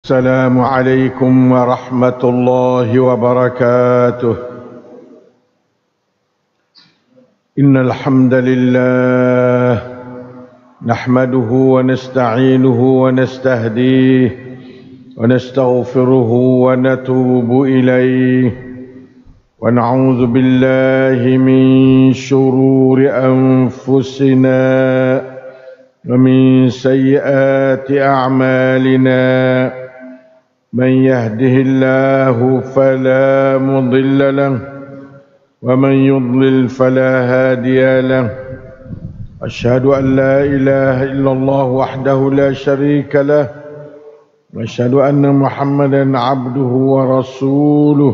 السلام عليكم ورحمة الله وبركاته. إن الحمد لله نحمده ونستعينه ونستهديه ونستغفره ونتوب إليه ونعوذ بالله من شرور أنفسنا ومن سيئات أعمالنا. من يهده الله فلا مضل له ومن يضلل فلا هادي له. أشهد أن لا إله إلا الله وحده لا شريك له وأشهد أن محمدا عبده ورسوله.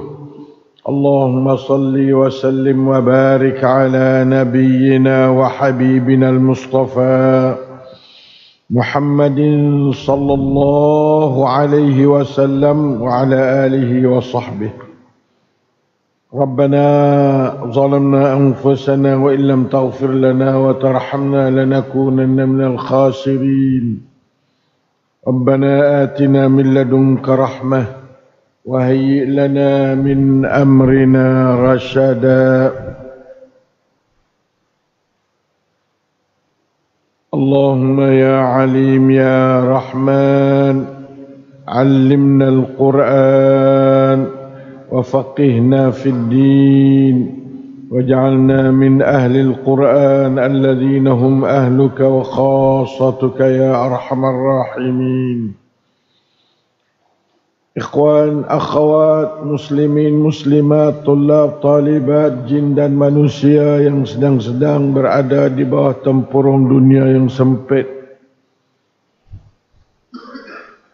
اللهم صل وسلم وبارك على نبينا وحبيبنا المصطفى محمد صلى الله عليه وسلم وعلى آله وصحبه. ربنا ظلمنا أنفسنا وإن لم تغفر لنا وترحمنا لنكونن من الخاسرين. ربنا آتنا من لدنك رحمة وهيئ لنا من أمرنا رشدا. اللهم يا عليم يا رحمن علمنا القرآن وفقهنا في الدين واجعلنا من أهل القرآن الذين هم أهلك وخاصتك يا أرحم الراحمين. Ikhwan, akhwat, muslimin, muslimat, tulab, talibat, jin dan manusia yang sedang berada di bawah tempurung dunia yang sempit,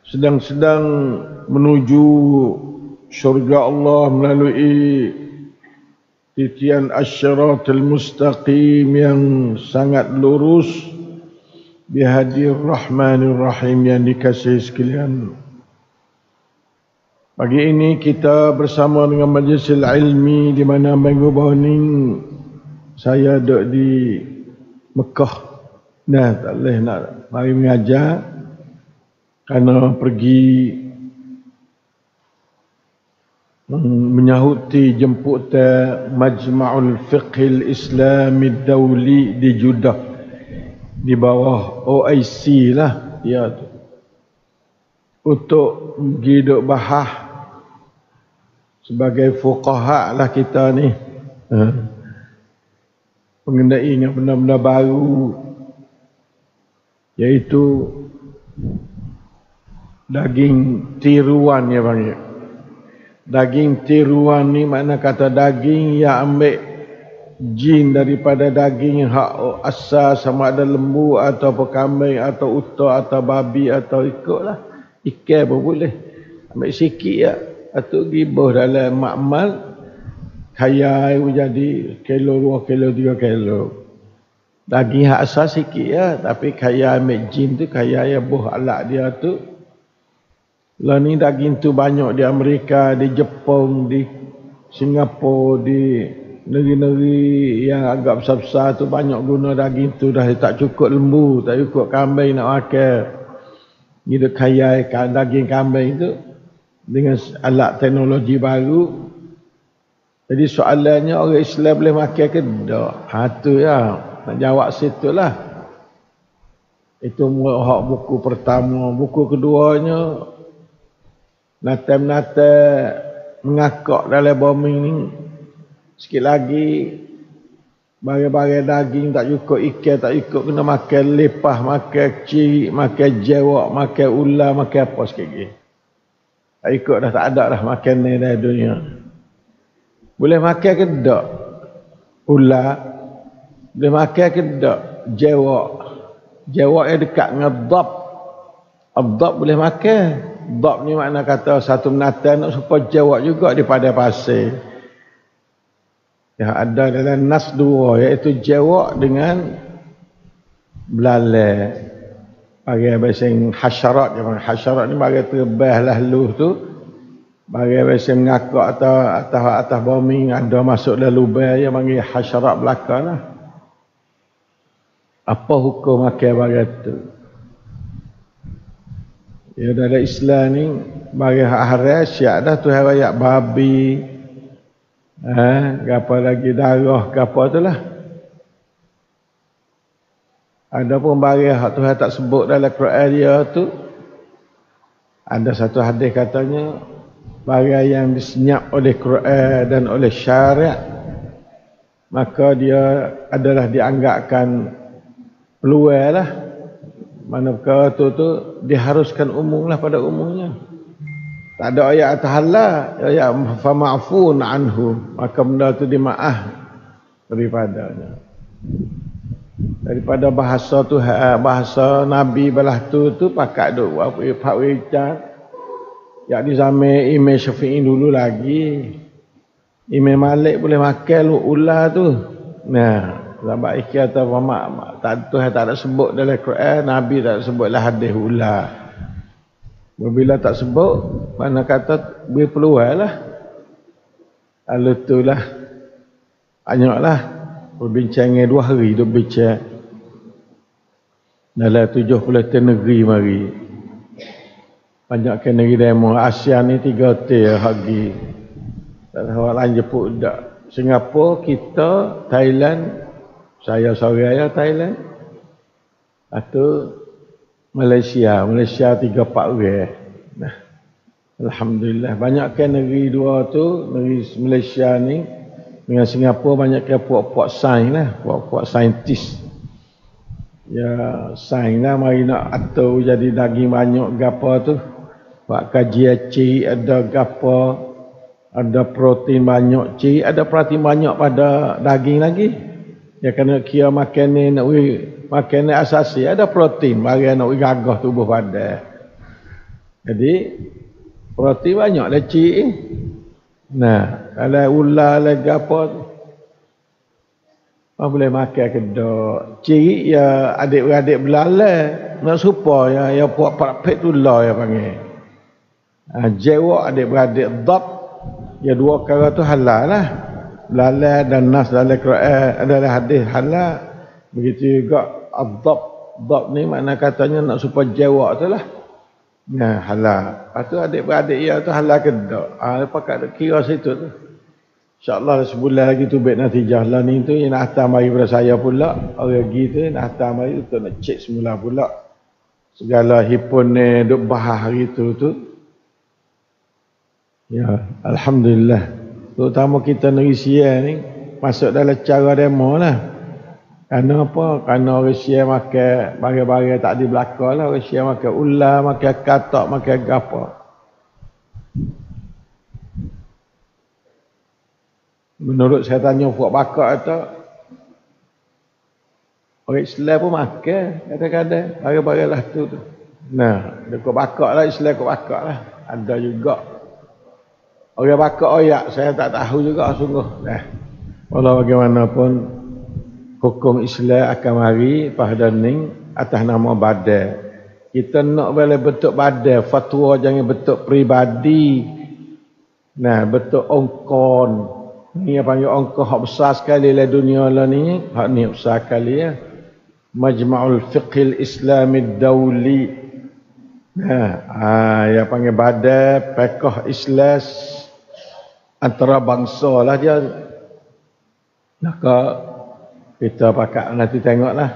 sedang menuju syurga Allah melalui titian asy-syiratal mustaqim yang sangat lurus, bihadir rahmanir rahim yang dikasihi sekalian. Pagi ini kita bersama dengan majlis ilmi di mana minggu baru ni saya duduk di Mekah. Nah, tak boleh nak mari mengajar kerana pergi menyahuti jemputan Majma'ul Fiqhil Islami Dawli di Jeddah di bawah OIC lah dia tu, untuk pergi duk bahas sebagai fuqaha lah kita ni, mengenai dengan benda-benda baru, iaitu daging tiruan ya panggil. Daging tiruan ni makna kata daging yang ambil jin daripada daging hak asal, sama ada lembu atau kambing atau unta atau babi atau ikutlah ikan pun boleh. Ambil sikit ya, atau gibuh dalam makmal kaya jadi kilo 2 kilo 3 kilo. Daging hak asal sikit ya, tapi kaya ambil jin tu kaya ya buh alat dia tu. Lah ni daging tu banyak di Amerika, di Jepun, di Singapura, di negeri-negeri yang agak besar-besar tu banyak guna daging tu. Dah tak cukup lembu, tak cukup kambing nak makan. Gitu kaya daging kambing tu dengan alat teknologi baru. Jadi soalannya, orang Islam boleh makan ke tak? Tu ya, nak jawab situ lah. Itu hak buku pertama. Buku keduanya, nata-nata mengakak dalam bumi ni. Sikit lagi bagai-bagai daging tak cukup, ikan tak cukup, kena makan lepah, makan ciri, makan jawak, makan ular, makan apa sikit lagi. Tak ikut dah, tak ada dah makan ni dalam dunia. Boleh makan ke tak? Ular. Boleh makan ke tak? Jawak. Jawak yang dekat dengan dhab. Dhab boleh makan. Dhab ni makna kata satu menatan nak supaya jawak juga di padang pasir. Yang ada dalam nas dua, iaitu jawak dengan belalai. Bagi bahasa hasyarat, hasyarat ni bagi terbah lah luh tu, bagi bahasa ngakak atas bumi ada masuk dalam lubang, yang panggil hasyarat belakang lah. Apa hukum makan bagi tu? Ya dalam Islam ni bagi hak haram syak dah tu rakyat babi. Apa lagi darah apa tu lah. Ada pun bagi hak Tuhan tak sebut dalam Quran dia tu. Ada satu hadis katanya bagi yang disenyap oleh Quran dan oleh syariat maka dia adalah dianggapkan peluang lah. Mana perkara tu diharuskan umum lah pada umumnya. Tak ada ayat atas halal, ayat fama'fun anhu, maka benda tu dimaaf daripadanya. Daripada bahasa tu bahasa Nabi balah tu pakat duk Pak Wican. Ya di zaman Imam Syafi'i dulu lagi. Imam Malik boleh makan ular tu. Nah, sebab ikhya atau mak tak tu tak ada sebut dalam Quran, Nabi tak sebut lah hadis ular. Bila tak sebut, mana kata berpeluang lah. Lalu tu lah banyaklah perbincangan 2 hari duk bincang dalam 70 negeri mari. Banyak negeri demo ASEAN ni 3 tier hagi. Tak tahu lain Jepun dak. Singapura, kita, Thailand, saya seorang ya Thailand. Atau Malaysia 3-4 orang. Nah, alhamdulillah banyak negeri dua tu, negeri Malaysia ni dengan Singapura banyak puak-puak sains lah, puak-puak saintis. Ya sains lah mari nak atur jadi daging banyak gapo tu. Buat kajian ciri ada gapo, ada protein banyak ciri, ada protein banyak pada daging lagi. Ya kena kira makan ni nak makan ni asasi ada protein bagi nak gagah tubuh badan. Jadi protein banyak dah ciri. Nah, kalau ular lagi apa tu boleh makan kedok. Ciri ya adik-beradik belalai nak supaya ya puak parapet tu lah ya panggil. Jewak adik-beradik dab ya 2 perkara tu halal lah. Belalai dan nas dalam Quran adalah hadis halal. Begitu juga ad-dab ni makna katanya nak supaya jewak tu lah. Nah halal. Lepas tu adik-beradik ya tu halal kedok. Pakat kira situ tu. InsyaAllah sebulan lagi tu baik natijah lah ni tu yang nak hantar mari pada saya pula. Orang lagi tu nak hantar mari tu nak cek semula pula. Segala hipun ni duk bahas hari tu. Ya alhamdulillah. Terutama kita negeri Siam ni masuk dalam cara demo lah. Kerana apa? Kerana orang Siam makan barang-barang tak di belakang lah. Orang Siam makan ular, makan katak, makan gapa. Menurut saya tanya buat bakar atau orang Islam pun makan kadang-kadang barang-barang lah tu. Nah, dia kau bakar lah, Islam kau bakar lah. Ada juga. Orang bakar oyak, saya tak tahu juga sungguh. Walau bagaimanapun hukum Islam akan mari pada ni atas nama badan. Kita nak boleh bentuk badan, fatwa jangan bentuk peribadi. Nah, bentuk ongkon. Ni apa panggil ongkon hak besar sekali lah dunia lah ni. Hak ni besar sekali ya. Majma'ul Fiqhil Islamid Dawli. Ya panggil badan fiqh Islam antara bangsa lah dia. Maka kita pakat nanti tengoklah.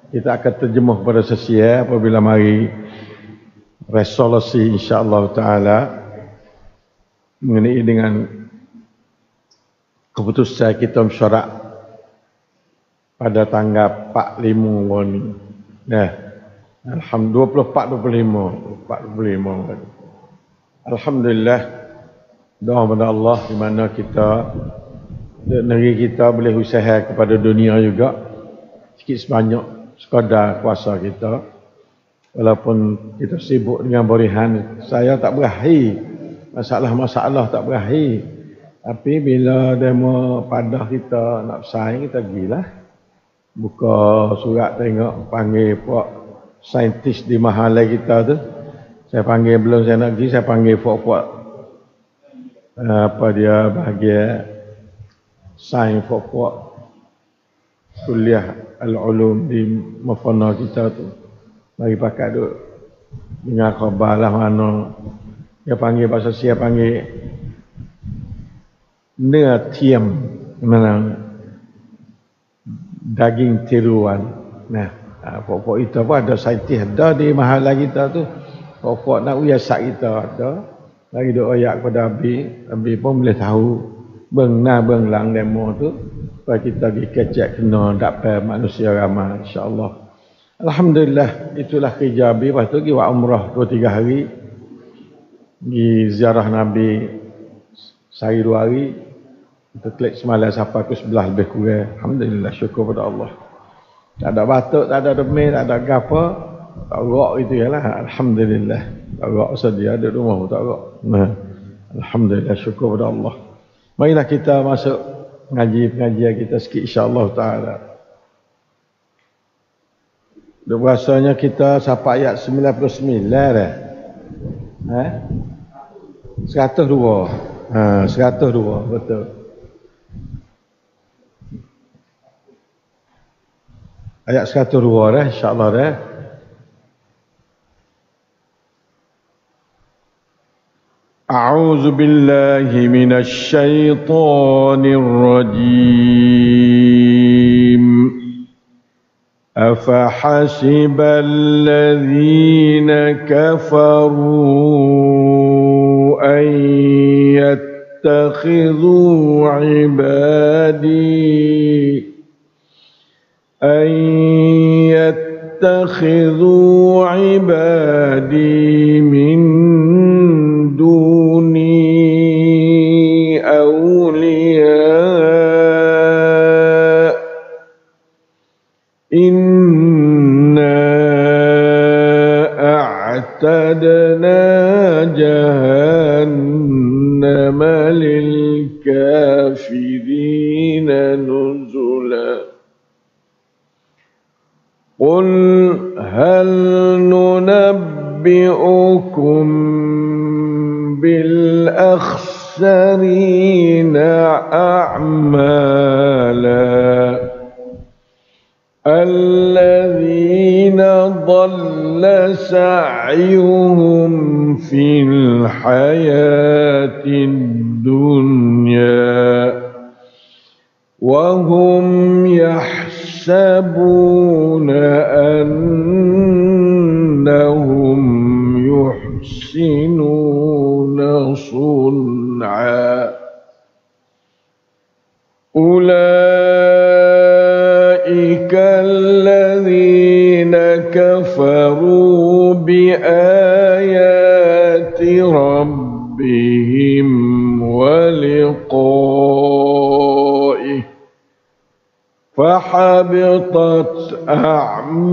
Kita akan terjemuh pada sesia apabila mari resolusi insya-Allah taala mengenai dengan keputusan kita mesyuarat pada tanggal 4/5 ni. Alhamdulillah 24/25. Alhamdulillah doa kepada Allah di mana kita negeri kita boleh usaha kepada dunia juga sikit sebanyak sekadar kuasa kita. Walaupun kita sibuk dengan berihan, saya tak berakhir. Masalah-masalah tak berakhir. Tapi bila demo padah kita nak bersaing, kita pergilah. Buka surat tengok, panggil puak saintis di mahalai kita tu. Saya panggil belum saya nak pergi, saya panggil puak-puak apa dia bahagia sains puak-puak kuliah al-ulum di mafana kita tu. Mari pakat duk dengan khabar lah mana dia panggil bahasa Sia panggil tiam mana daging tiruan. Nah, pokok itu apa ada saintis ada di mahala kita tu. Pokok nak uyasak kita ada. Lagi doa ayat kepada Abi pun boleh tahu beng lang demo tu supaya kita pergi kecek kena dapat manusia ramai insya-Allah. Alhamdulillah itulah kerja Abi. Lepas tu pergi buat umrah 2-3 hari. Pergi ziarah Nabi sehari 2 hari. Kita klik semalam sampai ke 11 lebih kurang. Alhamdulillah syukur pada Allah. Tak ada batuk, tak ada demam, tak ada apa. Tak rok itu ya lah. Alhamdulillah. Tak rok sedia ada rumah tak rok. Nah, alhamdulillah syukur pada Allah. Marilah kita masuk pengajian kita sikit insya-Allah taala. Biasanya kita sampai ayat 99 dah. 102. 102 betul. Ayat 102 dah insya-Allah dah. أعوذ بالله من الشيطان الرجيم أفحسب الذين كفروا أن يتخذوا عبادي من دوني أولياء إنا أعتدنا جهنم للكافرين نزلا قل هل ننبئكم بالأخسرين أعمالا الذين ضل سعيهم في الحياة الدنيا وهم يحسبون أنهم يحسنون صنعا أولئك الذين كفروا بآيات ربهم ولقائه فحبطت أعمالهم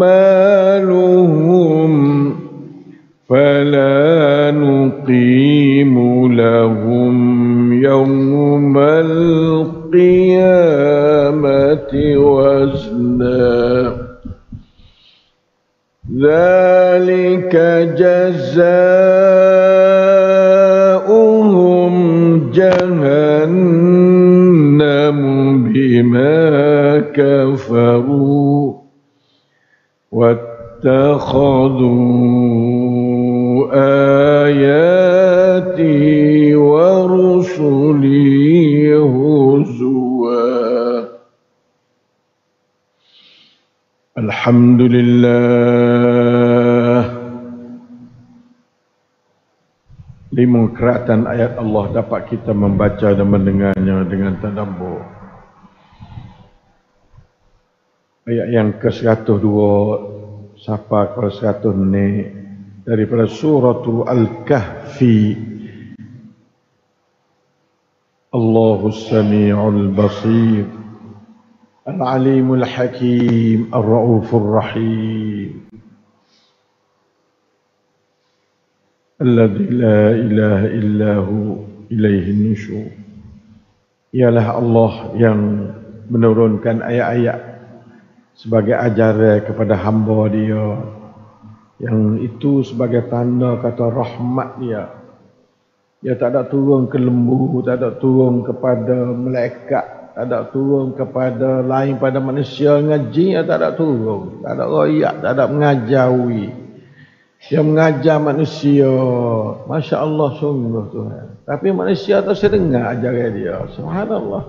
فلا نقيم لهم يوم القيامة وزنا ذلك جزاؤهم جهنم بما كفروا واتخذوا آياتي ورسلي هزوا الحمد لله. 5 keratan ayat Allah dapat kita membaca dan mendengarnya dengan tadabbur. Ayat yang ke-102 sampai ke-100 ni daripada suratul Al-Kahfi. Allahus Sami'ul Basir, Al-Alimul Hakim, Ar-Ra'ufur Rahim. Alladzi la ilaha illahu ilaihin nusyur. Ialah Allah yang menurunkan ayat-ayat sebagai ajaran kepada hamba dia, yang itu sebagai tanda kata rahmat dia. Dia tak ada turun ke lembu, tak ada turun kepada malaikat, tak ada turun kepada lain pada manusia ngaji, tak ada turun, tak ada royak, tak ada mengajari. yang mengajar manusia. Masya Allah sungguh Tuhan. Tapi manusia tak sedengar ajaran dia. Subhanallah.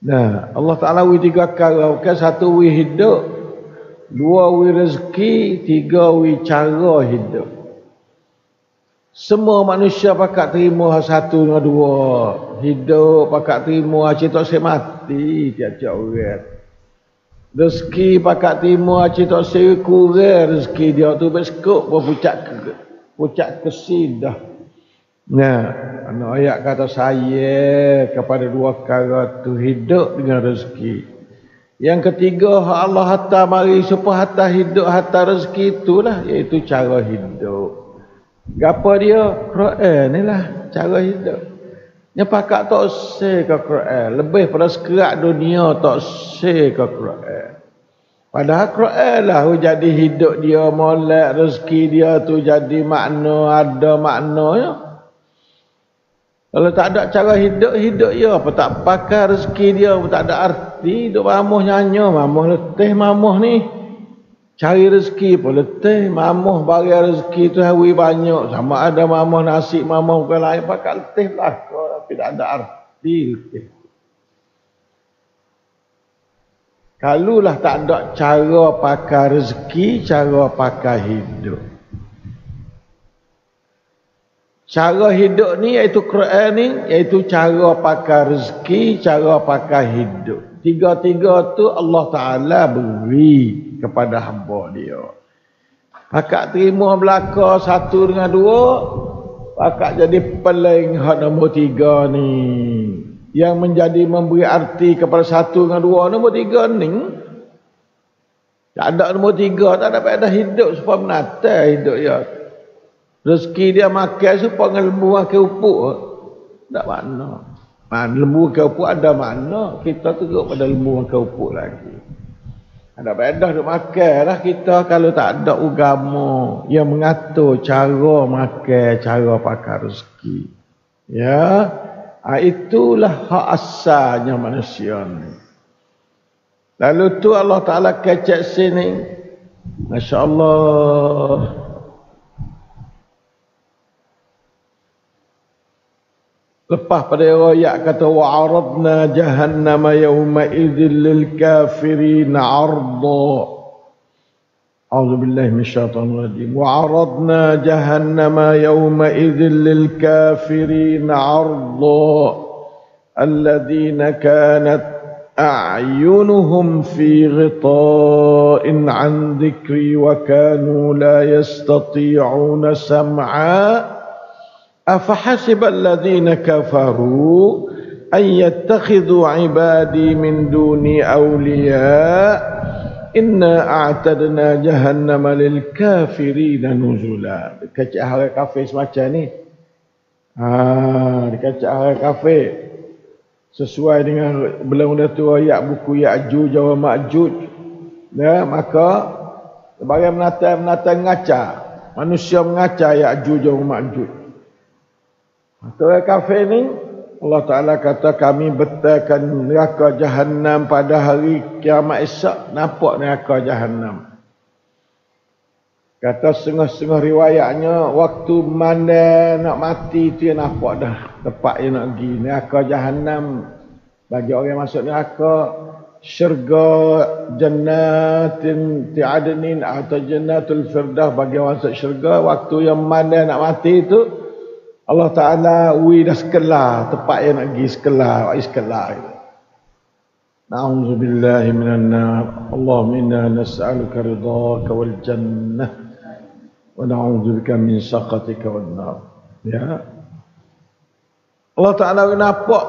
Nah, Allah Ta'ala wi 3 perkara. Bukan 1 wi hidup, 2 wi rezeki, 3 wi cara hidup. Semua manusia pakat terima 1 dengan 2. Hidup pakat terima acik tak saya mati tiap-tiap orang. Rezeki pakat terima acik tak saya kurang rezeki dia tu bersekut pucat kesidah. Nah, anak ayat kata saya kepada 2 perkara tu, hidup dengan rezeki. Yang ketiga Allah hantar mari supaya hantar hidup hantar rezeki itulah, iaitu cara hidup. Gapa dia? Quran ni lah cara hidup. Yang pakak tak say ke Quran, lebih pada sekerat dunia tak say ke Quran. Padahal Quran lah jadi hidup dia, molek rezeki dia tu jadi makna, ada maknanya. Kalau tak ada cara hidup dia apa tak pakai rezeki dia tak ada arti. Duk mamuh nyanyi, mamuh letih mamuh ni. Cari rezeki pun letih, mamuh bagi rezeki tu hawi banyak. Sama ada mamuh nasi, mamuh bukan lain, pakai letih belaka tapi tak ada arti letih. Kalulah tak ada cara pakai rezeki, cara pakai hidup. Cara hidup ni iaitu Quran ni, iaitu cara pakai rezeki, cara pakai hidup. 3 tu Allah Ta'ala beri kepada hamba dia. Pakak terima belaka 1 dengan 2, pakak jadi peling hak nombor 3 ni. Yang menjadi memberi arti kepada 1 dengan 2, nombor 3 ni. Tak ada nombor 3, tak ada pada hidup supaya menata hidup dia. Rezeki dia makan supaya lembu makan upuk. Tak makna. Lembu makan upuk ada makna. Kita teruk pada lembu makan upuk lagi. Ada bedah duk makan lah kita kalau tak ada agama yang mengatur cara makan, cara pakai rezeki. Ya. Itulah hak asalnya manusia ni. Lalu tu Allah Ta'ala kecek sini. Masya Allah. Lepas pada ayat kata wa'aradna jahannama yawma idzil lil kafirin 'arda. A'udzubillahi minasyaitonir rajim. Wa'aradna jahannama yawma idzil lil kafirin 'arda. Alladzina kanat a'yunuhum fi ghita'in 'an dhikri wa kanu la yastati'una sam'a. أفحسب الذين كفروا أن يتخذوا عبادي من دوني أولياء إنا أعتدنا جهنم للكافرين نزلا. Dikacak hari kafir semacam ni. Dikacak hari kafir sesuai dengan belum dah tu ayat buku Ya'juj wa Ma'juj. Ya, maka sebagai menata ngaca, manusia mengaca Ya'juj wa Ma'juj. Orang kafir ni Allah Ta'ala kata kami betulkan neraka Jahannam pada hari kiamat esok. Nampak neraka Jahannam. Kata setengah-setengah riwayatnya waktu mana nak mati tu yang nampak dah tempat yang nak pergi. Neraka Jahannam bagi orang yang masuk neraka, syurga jannatin ti'adnin atau jannatul firdaus bagi orang masuk syurga. Waktu yang mana nak mati tu Allah Ta'ala dah sekelah tempat yang nak pergi sekelah. Na'udzubillahi minan nar. Allahumma inna nas'aluka ridhaka wal jannah wa na'udzubika min sakhatika wan nar. Ya. Allah Ta'ala nampak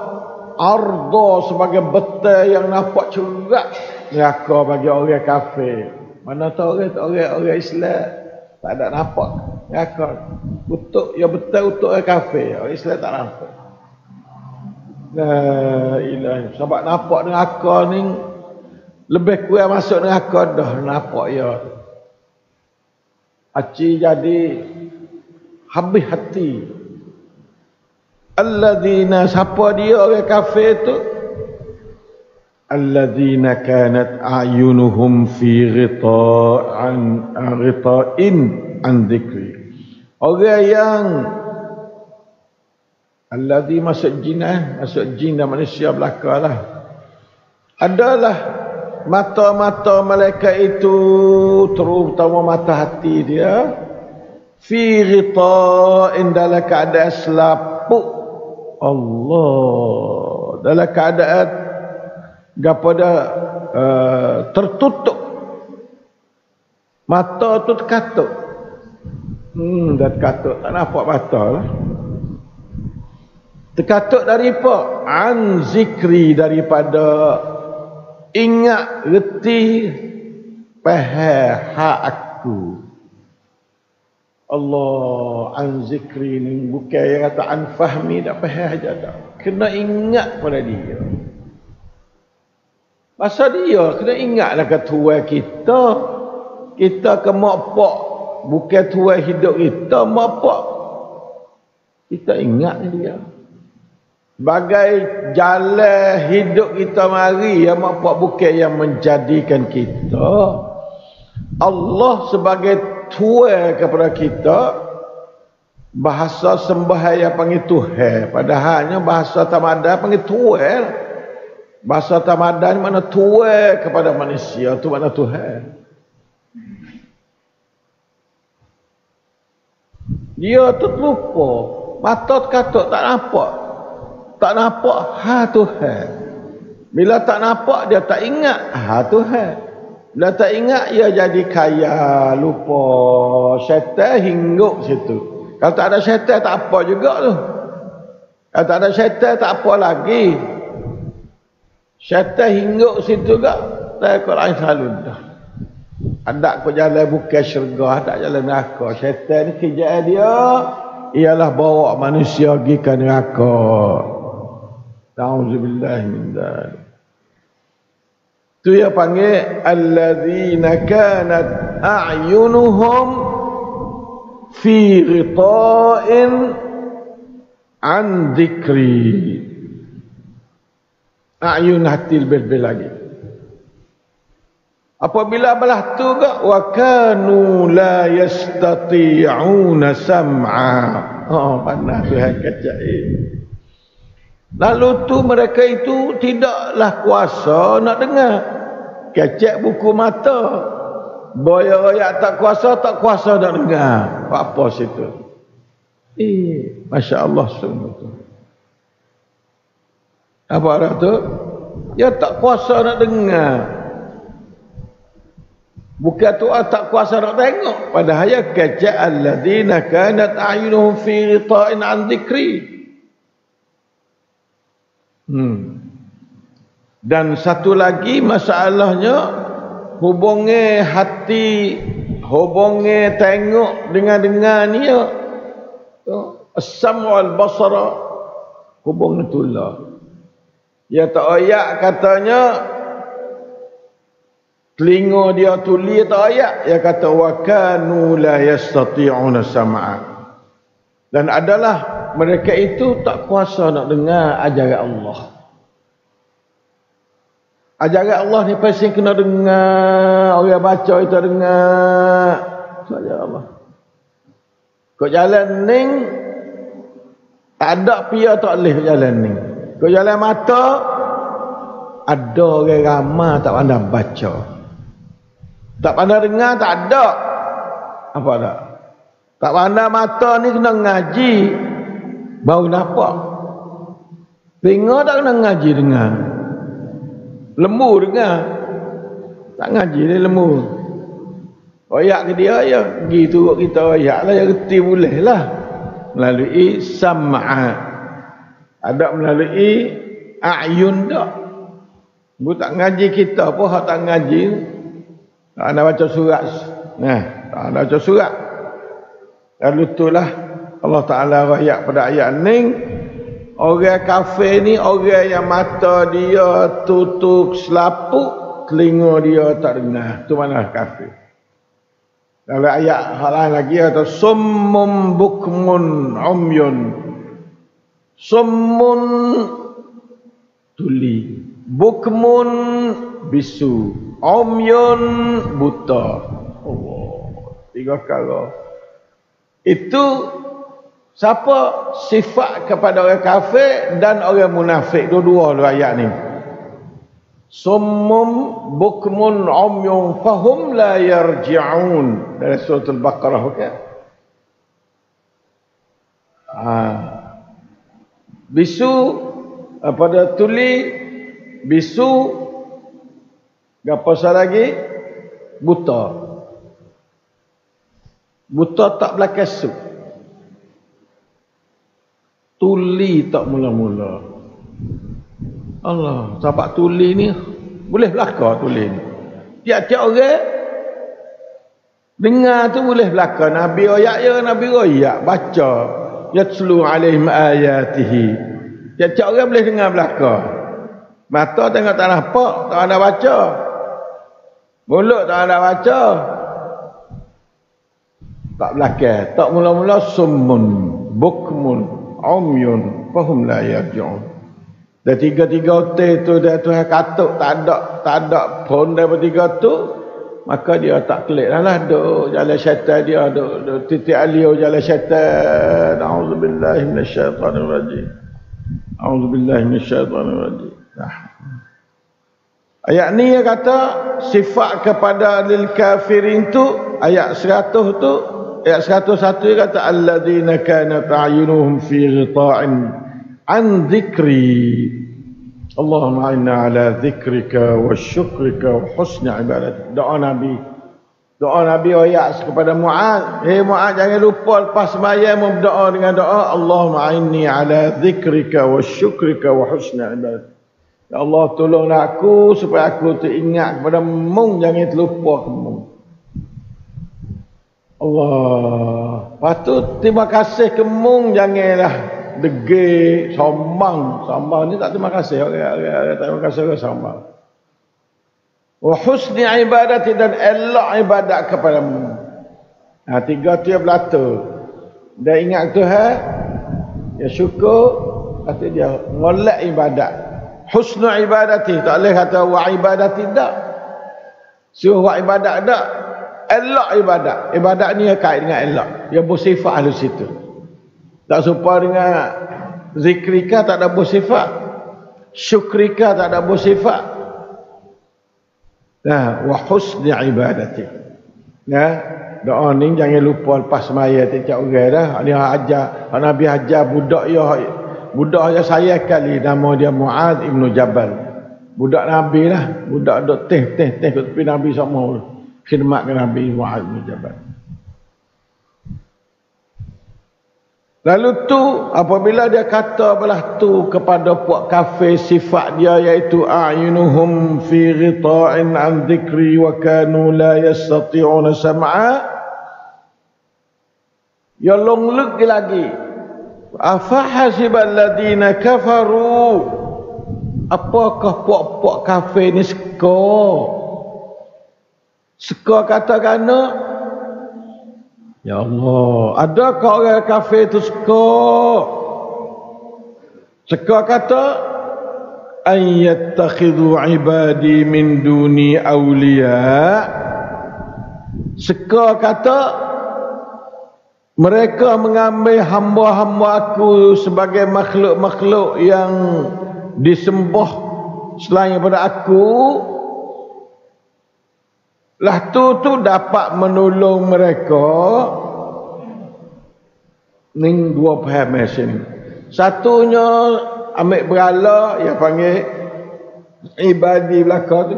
arda sebagai betul yang nampak cerak neraka bagi orang kafir. Mana tahu orang Islam tak ada nampak neraka. Untuk yang betul untuk orang kafir, orang Islam tak nampak. La ilaha. Sebab nampak neraka ni lebih kurang masuk neraka dah nampak ya. Aci jadi habis hati. Alladzina, siapa dia orang kafir tu? alladzina kanat a'yunuhum fi ghita'in an dzikri. Orang yang alladzi masuk jin dan manusia belakalah. Adalah mata-mata malaikat itu, terutama mata hati dia, fi ghita'in, dalam keadaan selaput. Allah, dalam keadaan gapada tertutup. Mata tu terkatuk. Dah terkatuk, tak nampak mata lah. Terkatuk dari apa? An zikri, daripada ingat, reti, faham hak aku. Allah, an zikri ni bukan yang kata an fahmi, tak faham aja tak. Kena ingat pada dia. Masa dia kena ingatlah ke tuan kita. Kita ke mak pak, bukan tuan hidup kita, mak pak. Kita ingat dia. Bagai jalan hidup kita mari, ya mak pak, bukan yang menjadikan kita. Allah sebagai tuan kepada kita. Bahasa sembahyang panggil Tuhan, padahalnya bahasa Tamadan panggil tuan. Bahasa Tamadan mana tuan kepada manusia, tu mana Tuhan. Dia terlupa, mata terkatuk, tak nampak. Tak nampak ha Tuhan. Bila tak nampak, dia tak ingat ha Tuhan. Bila tak ingat, dia jadi kaya, lupa. Syaitan hingguk situ. Kalau tak ada syaitan, tak apa juga tu. Kalau tak ada syaitan, tak apa lagi. Syaitan hingguk situ juga. Tak ikut lain selalu dah. Ada kau jalan bukan syurga, tak jalan neraka. Syaitan ni kerjaan dia ialah bawa manusia pergi ke neraka. Ta'udzubillah min dzalik. Tu yang panggil alladzina kanat a'yunuhum fi ghita'in an dzikri. A'yun hati lebih-lebih lagi. Apabila belah tu ke wa kanu la yastati'una sam'a. Oh, pandai Tuhan kacai. Lalu tu mereka itu tidaklah kuasa nak dengar. Kecek buku mata. Boya-boya tak kuasa nak dengar. Apa situ? Masya Allah sungguh tu. Apa arah tu? Dia tak kuasa nak dengar. Bukan tu tak kuasa nak tengok. Padahal ya kecek alladzina kanat a'yunuhum fi ghita'in an dzikri. Dan satu lagi masalahnya, hubungi hati, hubungi tengok dengan ni ya. As-sam' wal basara, hubung itulah. Ya tak ayak katanya telinga dia tuli, tak ayak. Ya kata wa kanu la yastati'una sam'a. Dan adalah mereka itu tak kuasa nak dengar ajaran Allah. Ajaran Allah ni pasti kena dengar. Orang baca itu dengar. Ajaran Allah. Kau jalan ning, tak ada pia tak boleh jalan ning. Kau jalan mata, ada orang ramai tak pandai baca. Tak pandai dengar, tak ada. Apa tak? Tak pandai mata ni kena ngaji. Baru nampak. Tengok tak kena ngaji dengar. Lembu dengar. Tak ngaji dia lembu. Oyak ke dia ya. Pergi turut kita oyak lah. Yang reti boleh lah. Melalui sam'a. Ada melalui a'yun tak. Bu tak ngaji kita pun. Hak tak ngaji. Tak nak baca surat. Tak nak baca surat. Lalu itulah Allah Ta'ala rakyat pada ayat ni. Orang kafir ni orang yang mata dia tutup selaput, telinga dia tak dengar. Itu mana kafir. Dalam ayat hal lain lagi kata summum bukmun umyun. Summun tuli. bukmun bisu, umyun buta. Allah, 3 perkara. Itu siapa sifat kepada orang kafir dan orang munafik, dua-dua ayat ni. Summum bukmun umyun fahum la yarji'un, dari surah Al-Baqarah, okey. Bisu pada tuli, bisu gapo lagi, buta. Buta tak belakang. Tuli tak mula-mula. Allah, sebab tuli ni boleh belaka tuli ni. Tiap-tiap orang dengar tu boleh belaka. Nabi royak ya, Nabi royak baca. Yatslu alaihim ayatihi. Tiap-tiap orang boleh dengar belaka. Mata tengok tak nampak, tak ada baca. Mulut tak ada baca. Tak belakang. Tak mula-mula summun, bukmun, umyun, fahum la yarji'un. Dan tiga-tiga hotel tu dah Tuhan katuk, tak ada pun daripada 3 tu, maka dia tak kelik lah duk jalan syaitan dia, duk titik alih jalan syaitan. A'udzubillahi minasyaitanirrajim. A'udzubillahi minasyaitanirrajim. Ayat ni dia kata sifat kepada lil kafirin tu, ayat 100 tu, ayat 101 dia kata alladzina kanat a'yunuhum fi ghita'in an dzikri. Allahumma inna ala dzikrika wa syukrika wa husni ibadatik. Doa Nabi ayat kepada Mu'adz, hey Mu'adz, jangan lupa lepas sembahyang berdoa dengan doa Allahumma inni ala dzikrika wa syukrika wa husni ibadatik. Ya Allah, tolonglah aku supaya aku teringat kepada Mung, jangan terlupa ke Mung. Allah, patut terima kasih ke Mung, janganlah degil, sombong ni tak terima kasih. Orang terima kasih orang sombong. Wa husni ibadati, dan elok ibadat kepadamu. 3 tu yang belata. Dia ingat Tuhan, ya syukur, kata dia molek ibadat. Husnu ibadati, tak boleh kata wa ibadati tak. Suruh wa ibadat tak. Elok ibadat. Ibadat ni kait dengan elok. Dia bersifat ahli situ. Tak serupa dengan zikrika, tak ada bersifat. Syukrika, tak ada bersifat. Nah, wa husni ibadati. Nah, doa ni jangan lupa lepas semaya tiap orang dah. Dia ajar, Nabi ajar budak dia saya kali, nama dia Mu'adz ibn Jabal. Budak Nabi lah, budak duk teh tepi Nabi sama khidmat ke Nabi Mu'adz ibn Jabal. Lalu tu apabila dia kata belah tu kepada puak kafir, sifat dia iaitu a'yunuhum fi ghita'in an dzikri wa kanu la yastati'una sam'a. Ya longluk lagi. Afa hasibal ladina kafaru. Apakah puak-puak kafir ni seka kata-kata, ya Allah, adakah orang kafir itu seka kata an yattakhidhu ibadi min duni awliya, seka kata mereka mengambil hamba-hamba aku sebagai makhluk-makhluk yang disembah selain daripada aku. Lah tu dapat menolong mereka. Ni 2 faham sini. Satunya ambil berhala yang panggil ibadi belaka tu,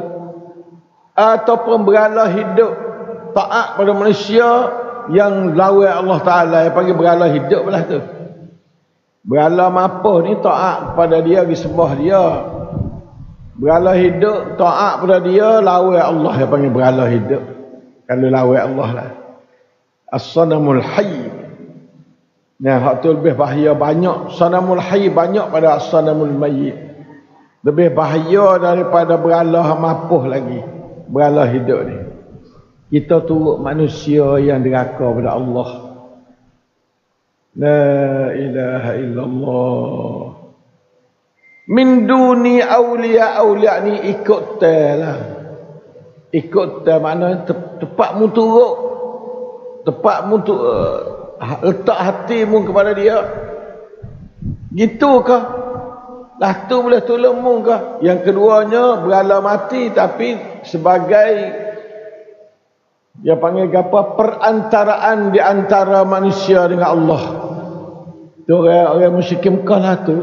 ataupun berhala hidup taat pada manusia yang lawan Allah Taala, yang panggil berhala hidup belah tu. Berhala mapuh ni taat pada dia, disembah dia. Berhala hidup taat pada dia, lawan Allah, yang panggil berhala hidup. Kalau lawan Allah lah as-sanamul hayy. Nah, hak tu lebih bahaya banyak. Sanamul hayy banyak pada as-sanamul mayyit. Lebih bahaya daripada berhala mapuh lagi, berhala hidup ni. Kita turut manusia yang deraka pada Allah. La ilaha illallah. Min duni awliya ni ikut lah. Ikut maknanya tepat mu turut. Tepat mu letak hatimu kepada dia. Gitukah? Lah tu boleh tolong mu kah? Yang keduanya berala mati tapi sebagai dia panggil apa? Perantaraan di antara manusia dengan Allah. Tu orang musyrikin Mekah lah tu.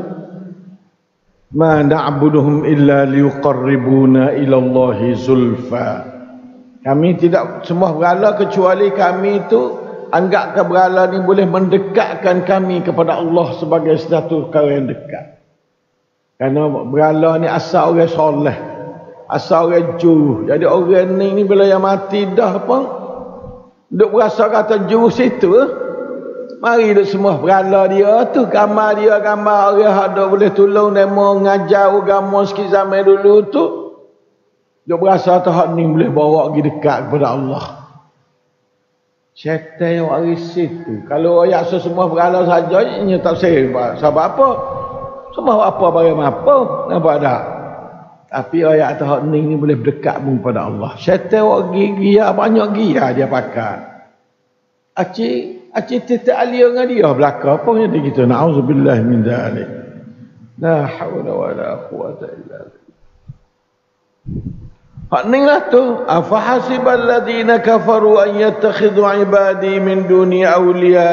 Ma na'buduhum illa liqarribuna ila Allahi zulfa. Kami tidak semua berhala kecuali kami itu anggapkan berhala ni boleh mendekatkan kami kepada Allah sebagai satu perkara yang dekat. Kerana berhala ni asal orang soleh, asal orang juru. Jadi orang ni bila yang mati dah apa, duk berasa kata juru situ. Mari duk semua berhala dia tu, gambar dia, gambar orang ada boleh tolong demo ngajar agama sikit zaman dulu tu. Duk berasa tahap ni boleh bawa pergi dekat kepada Allah. Syaitan yang ada situ. Kalau ayat semua berhala saja, ini tak sebab apa? Semua apa barang apa? Nampak tak? Tapi ayat tahap ni boleh berdekat pun pada Allah. Syaitan yang gila, banyak gila dia pakai. Acik titik alia dengan dia belakang. Apa yang dia gitu? Na'udzubillah min dhalik. La hawla wa la quwata illa billah. Hak ni lah tu. Afahasibal ladhina kafaru an yattakhidhu ibadi min duni awliya.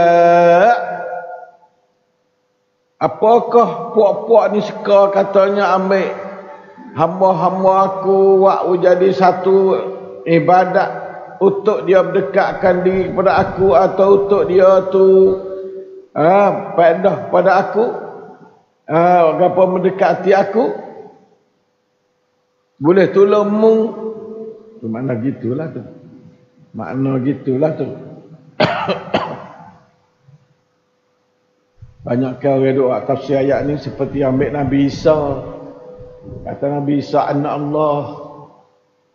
Apakah puak-puak ni suka katanya ambil hamba-hamba aku buat jadi satu ibadat untuk dia berdekatkan diri kepada aku atau untuk dia tu faedah pada aku, apa mendekati aku, boleh tolongmu. Tu makna gitulah tu. Makna gitulah tu. Banyak orang doa tafsir ayat ni seperti ambil Nabi Isa. Kata Nabi Isa anak Allah.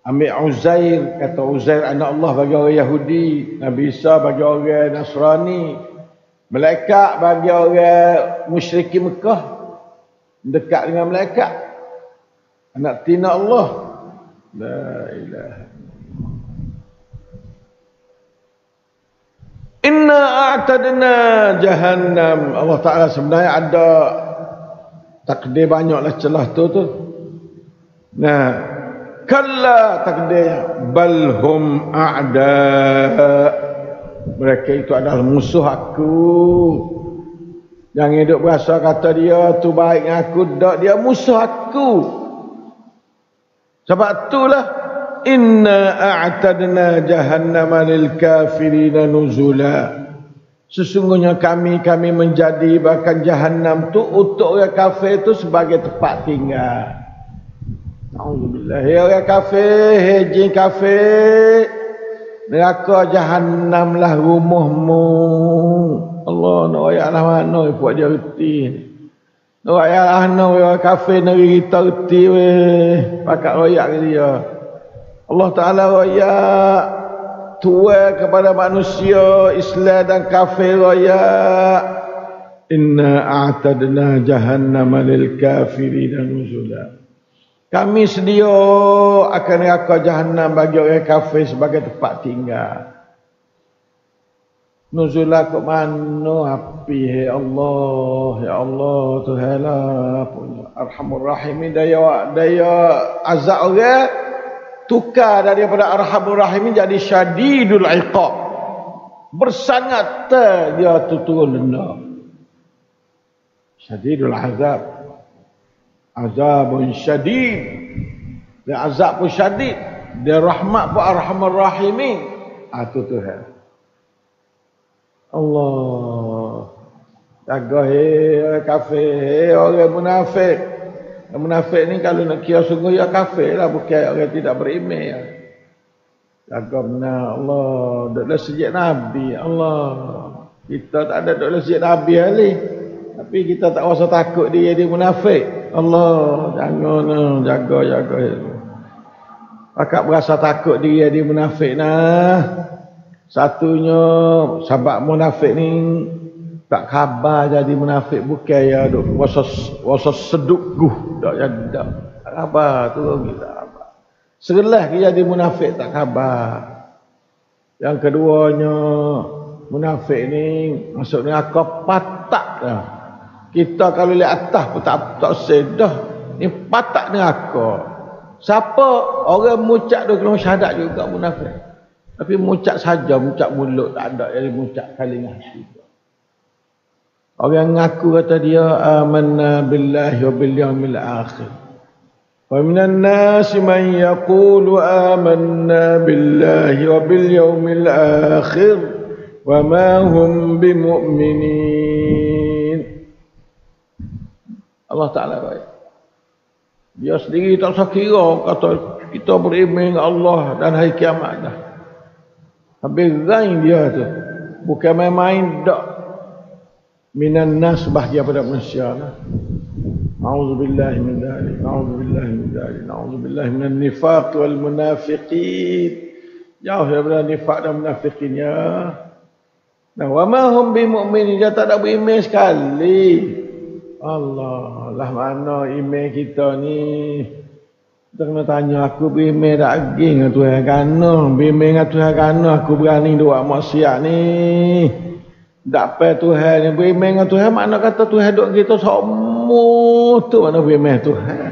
Ambil Uzair, kata Uzair anak Allah bagi orang Yahudi, Nabi Isa bagi orang Nasrani, malaikat bagi orang musyrikin Mekah, dekat dengan malaikat, anak tina Allah. La ilaha. Inna a'tadna jahannam. Allah Ta'ala sebenarnya ada takdir banyaklah celah tu. Nah, kalla takdirnya balhum a'da, mereka itu adalah musuh aku. Jangan hidup berasa kata dia tu baik dengan aku, tak, dia musuh aku. Sebab itulah inna a'tadna jahannama lil kafirina nuzula. Sesungguhnya kami menjadi bahkan jahannam tu untuk orang kafir tu sebagai tempat tinggal. Alhamdulillah. Hei orang kafir, hei jin kafir, neraka jahannam lah rumahmu. Allah nak ayat lah mana buat dia reti. Nak ayat lah mana orang kafir negeri kita reti weh. Pakat royak ke dia. Allah Ta'ala royak tua kepada manusia Islam dan kafir royak. Inna a'tadna jahannama lil kafirin nuzula. Kami sedia akan neraka jahannam bagi orang kafir sebagai tempat tinggal. Nuzulah ke mana api, ya Allah Tuhanlah punya Arhamur Rahimin. Daya azab orang tukar daripada Arhamur Rahimin jadi syadidul iqab, bersangat dia turun denda. Syadidul azab, azabun syadid, dia azab pun syadid, dia rahmat pun Arhamur Rahimin. Itu Tuhan Allah. Jaga orang kafir, orang munafik. Orang munafik ni kalau nak kira sungguh ya kafir lah, bukan orang tidak beriman ya. Jaga benar Allah. Duduklah sejak Nabi Allah. Kita tak ada duduklah sejak Nabi Ali, tapi kita tak rasa takut dia munafik. Allah jangan jaga. Pakak berasa takut dia munafik nah. Satunya sebab munafik ni Tak khabar jadi munafik bukan ya duk wasa seduguh dak jadi dak. Tak khabar tu kita khabar. Segelah dia jadi munafik tak khabar. Yang keduanya munafik ni maksudnya aku patak dah. Kita kalau lihat atas pun tak sedah. Ni patak dengan aku. Siapa orang mucak dia kena syahadat juga munafik. Tapi mucak saja, mucak mulut tak ada jadi mucak kali dengan hati. Orang ngaku kata dia amanna billahi wa bil yaumil akhir. Wa minan nasi man yaqulu amanna billahi wa bil yaumil akhir wa ma hum bimu'minin. Allah Taala baik. Dia sendiri tak usah kira kata kita beriman dengan Allah dan hari kiamat dah. Habis rain dia tu. Bukan main-main dak. Minan nas bahagia pada manusia lah. A'udzubillahi min dzalik. A'udzubillahi min dzalik. A'udzubillahi minan nifaq wal munafiqin. Jauh daripada nifaq dan munafiqin ya. Nah, wa ma hum bimu'minin, dia tak ada beriman sekali. Allah, lah mana iman kita ni? Kita kena tanya aku beriman tak lagi dengan Tuhan kana? Beriman dengan Tuhan kana aku berani buat maksiat ni. Tak apa Tuhan ni beriman dengan Tuhan makna kata Tuhan duk kita semua tu mana beriman Tuhan.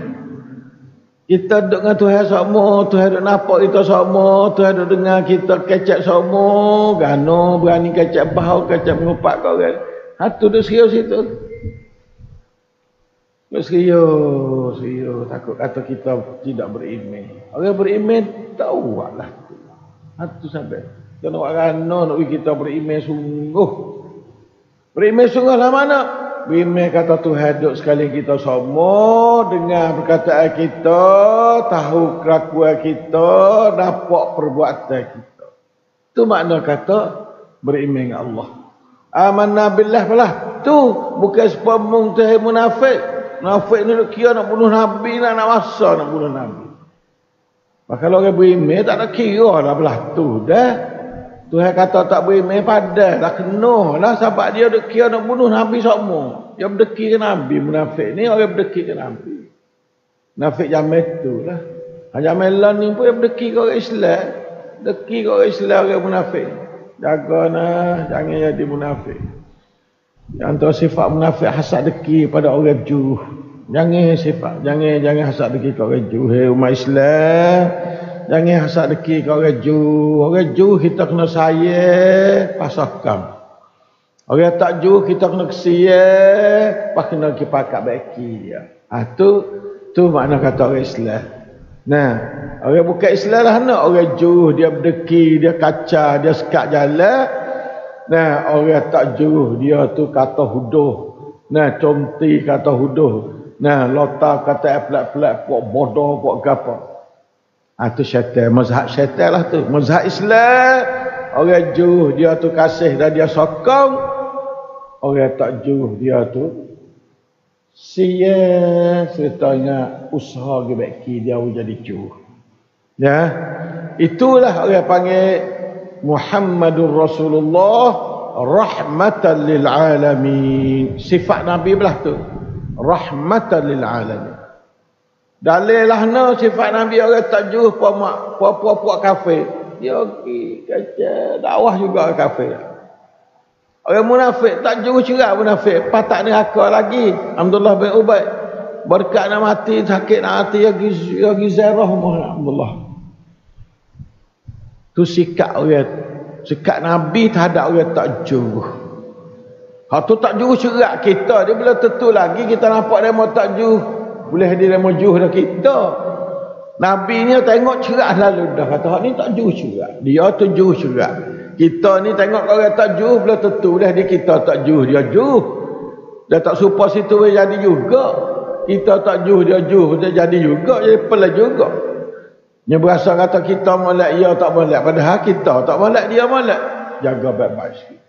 Kita duk dengan Tuhan semua, Tuhan duk nampak kita semua, Tuhan duk dengar kita kecek semua, gano berani kecek bau, kecek mengupak kau kan. Hatu duk serius situ. Duk serius, takut kata kita tidak beriman. Orang beriman tahu lah tu. Hatu sampai kita nak gano nak kita beriman sungguh. Beriman sungguh lah mana? Beriman kata Tuhan duduk sekali kita semua, dengar perkataan kita, tahu kelakuan kita, nampak perbuatan kita. Itu makna kata beriman dengan Allah. Amanna billah belah. Tu bukan sepemung Tuhan munafik. Munafik ni kira nak bunuh Nabi, nak masa nak bunuh Nabi. Maka kalau orang beriman tak ada kira lah belah tu dah. Tuhan kata tak beriman pada dah kena lah sebab dia duk kira nak bunuh Nabi semua. Dia berdeki ke Nabi munafik ni orang berdeki ke Nabi. Munafik zaman tu lah. Zaman lain ni pun dia berdeki ke orang Islam. Deki ke orang Islam orang munafik. Jaga nah jangan jadi munafik. Yang antara sifat munafik hasad deki pada orang Ju. Jangan hasad deki ke orang Ju. Hei umat Islam, jangan hasad deki ke orang Ju. Orang Ju kita kena sayang pasakam. Orang tak Ju kita kena kesian, pas kena kipakat baiki dia. Tu makna kata orang Islam. Nah, orang bukan Islam lah nak orang Ju dia berdeki, dia kaca, dia sekat jalan. Nah, orang tak Ju dia tu kata huduh. Nah, comti kata huduh. Nah, lota kata pelak-pelak, puak bodoh, puak gapo. Tu syaitan, mazhab syaitan lah tu. Mazhab Islam, orang Ju dia tu kasih dan dia sokong. Orang tak Ju dia tu sia ceritanya usaha gebeki dia jadi Ju. Ya. Itulah orang panggil Muhammadur Rasulullah rahmatan lil alamin. Sifat Nabi belah tu. Rahmatan lil alamin. Dalilahna sifat Nabi orang tak Ju puak kafir. Dia kata dakwah juga kafir. Orang munafik tak Ju cerak munafik, patak neraka lagi. Abdullah bin Ubay berkat nak mati, sakit nak mati lagi zarah Abdullah. Tu sikap Nabi terhadap orang tak Ju. Hak tu tak Ju cerak kita, dia bila tentu lagi kita nampak dia mau tak Ju. Boleh dia mau Ju dah kita. Nabi ni tengok cerak lalu dah kata hak ni tak Ju cerak. Dia tu Ju cerak. Kita ni tengok orang tak Ju belum tentu dah dia kita tak Ju dia Ju. Dia tak serupa situ dia jadi juga. Kita tak Ju dia Ju dia jadi juga, jadi pelah juga. Dia berasa kata kita molek dia tak molek, padahal kita tak molek dia molek. Jaga baik-baik sikit.